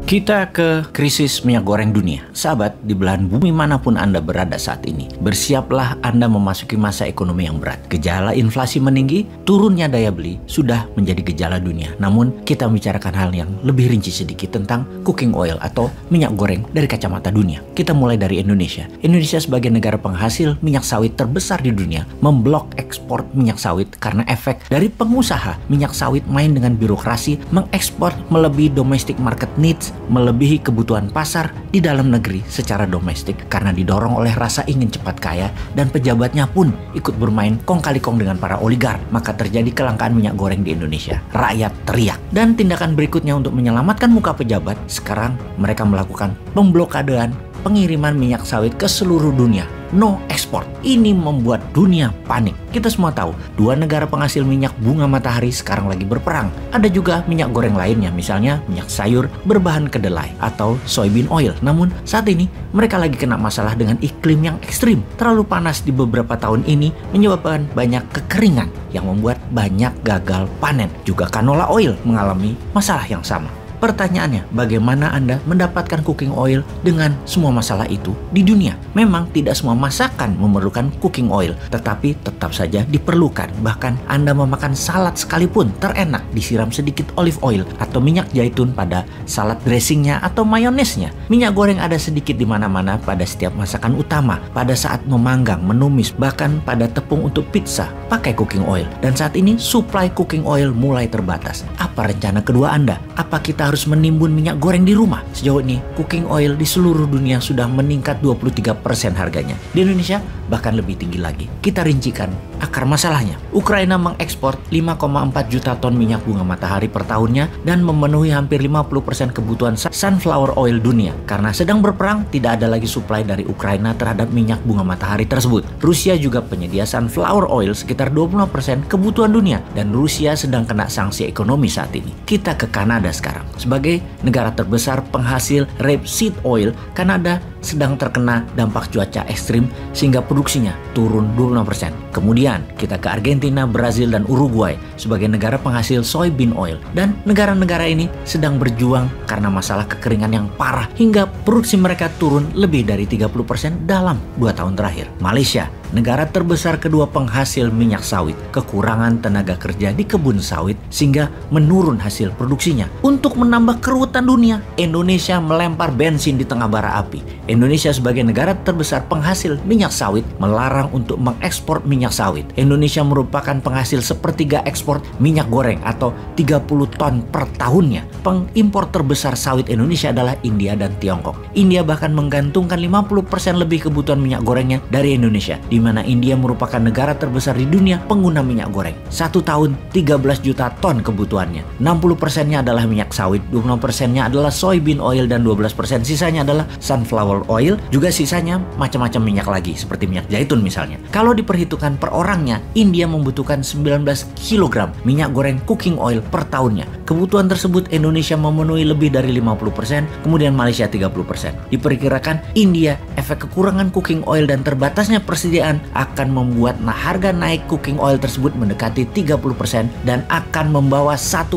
Kita ke krisis minyak goreng dunia. Sahabat, di belahan bumi manapun Anda berada saat ini, bersiaplah Anda memasuki masa ekonomi yang berat. Gejala inflasi meninggi, turunnya daya beli sudah menjadi gejala dunia. Namun, kita membicarakan hal yang lebih rinci sedikit tentang cooking oil atau minyak goreng dari kacamata dunia. Kita mulai dari Indonesia. Indonesia sebagai negara penghasil minyak sawit terbesar di dunia, memblok ekspor minyak sawit karena efek dari pengusaha minyak sawit main dengan birokrasi, mengekspor melebihi domestic market needs, melebihi kebutuhan pasar di dalam negeri secara domestik karena didorong oleh rasa ingin cepat kaya, dan pejabatnya pun ikut bermain kong kali kong dengan para oligark. Maka terjadi kelangkaan minyak goreng di Indonesia. Rakyat teriak. Dan tindakan berikutnya untuk menyelamatkan muka pejabat, sekarang mereka melakukan pemblokadean pengiriman minyak sawit ke seluruh dunia. No ekspor. Ini membuat dunia panik. Kita semua tahu, dua negara penghasil minyak bunga matahari sekarang lagi berperang. Ada juga minyak goreng lainnya, misalnya minyak sayur berbahan kedelai atau soybean oil. Namun saat ini mereka lagi kena masalah dengan iklim yang ekstrim. Terlalu panas di beberapa tahun ini menyebabkan banyak kekeringan yang membuat banyak gagal panen. Juga canola oil mengalami masalah yang sama. Pertanyaannya, bagaimana Anda mendapatkan cooking oil dengan semua masalah itu di dunia? Memang tidak semua masakan memerlukan cooking oil, tetapi tetap saja diperlukan. Bahkan Anda memakan salad sekalipun terenak disiram sedikit olive oil atau minyak zaitun pada salad dressingnya atau mayonesnya. Minyak goreng ada sedikit di mana-mana pada setiap masakan utama, pada saat memanggang, menumis, bahkan pada tepung untuk pizza pakai cooking oil. Dan saat ini supply cooking oil mulai terbatas. Apa rencana kedua Anda? Apa kita harus menimbun minyak goreng di rumah? Sejauh ini, cooking oil di seluruh dunia sudah meningkat 23% harganya. Di Indonesia, bahkan lebih tinggi lagi. Kita rincikan akar masalahnya. Ukraina mengekspor 5,4 juta ton minyak bunga matahari per tahunnya dan memenuhi hampir 50% kebutuhan sunflower oil dunia. Karena sedang berperang, tidak ada lagi suplai dari Ukraina terhadap minyak bunga matahari tersebut. Rusia juga penyedia sunflower oil sekitar 25% kebutuhan dunia, dan Rusia sedang kena sanksi ekonomi saat ini. Kita ke Kanada sekarang. Sebagai negara terbesar penghasil rapeseed oil, Kanada sedang terkena dampak cuaca ekstrim sehingga produksinya turun 26%. Kemudian kita ke Argentina, Brazil, dan Uruguay sebagai negara penghasil soybean oil. Dan negara-negara ini sedang berjuang karena masalah kekeringan yang parah hingga produksi mereka turun lebih dari 30% dalam 2 tahun terakhir. Malaysia, negara terbesar kedua penghasil minyak sawit, kekurangan tenaga kerja di kebun sawit sehingga menurun hasil produksinya. Untuk menambah keruwetan dunia, Indonesia melempar bensin di tengah bara api. Indonesia sebagai negara terbesar penghasil minyak sawit melarang untuk mengekspor minyak sawit. Indonesia merupakan penghasil sepertiga ekspor minyak goreng atau 30 ton per tahunnya. Pengimpor terbesar sawit Indonesia adalah India dan Tiongkok. India bahkan menggantungkan 50% lebih kebutuhan minyak gorengnya dari Indonesia, di mana India merupakan negara terbesar di dunia pengguna minyak goreng. 1 tahun 13 juta ton kebutuhannya. 60%-nya adalah minyak sawit, 20%-nya adalah soybean oil, dan 12% sisanya adalah sunflower oil. Juga sisanya macam-macam minyak lagi seperti minyak zaitun misalnya. Kalau diperhitungkan per orangnya, India membutuhkan 19 kg minyak goreng cooking oil per tahunnya. Kebutuhan tersebut Indonesia memenuhi lebih dari 50%, kemudian Malaysia 30%. Diperkirakan India efek kekurangan cooking oil dan terbatasnya persediaan akan membuat harga naik cooking oil tersebut mendekati 30% dan akan membawa 1%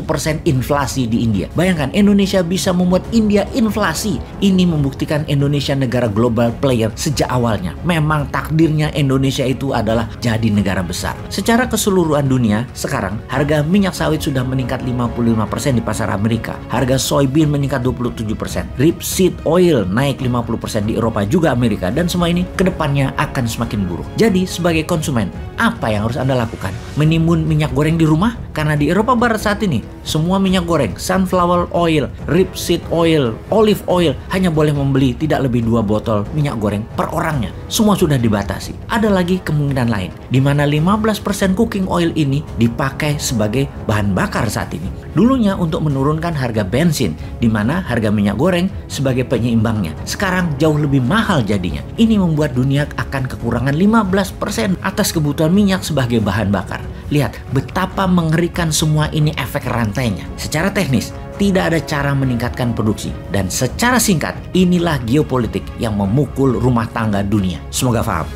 inflasi di India. Bayangkan, Indonesia bisa membuat India inflasi. Ini membuktikan Indonesia negara global player sejak awalnya. Memang takdirnya Indonesia itu adalah jadi negara besar. Secara keseluruhan dunia, sekarang harga minyak sawit sudah meningkat 55% di pasar Amerika. Harga soybean meningkat 27%. Rapeseed oil naik 50% di Eropa juga Amerika, dan semua ini kedepannya akan semakin buruk. Jadi sebagai konsumen, apa yang harus Anda lakukan? Menimbun minyak goreng di rumah? Karena di Eropa Barat saat ini, semua minyak goreng, sunflower oil, rapeseed oil, olive oil hanya boleh membeli tidak lebih 2 botol minyak goreng per orangnya. Semua sudah dibatasi. Ada lagi kemungkinan lain, di mana 15% cooking oil ini dipakai sebagai bahan bakar saat ini. Dulunya untuk menurunkan harga bensin, di mana harga minyak goreng sebagai penyeimbangnya. Sekarang jauh lebih mahal jadinya. Ini membuat dunia akan kekurangan 15% atas kebutuhan minyak sebagai bahan bakar. Lihat betapa mengerikan semua ini efek rantainya. Secara teknis, tidak ada cara meningkatkan produksi. Dan secara singkat, inilah geopolitik yang memukul rumah tangga dunia. Semoga paham.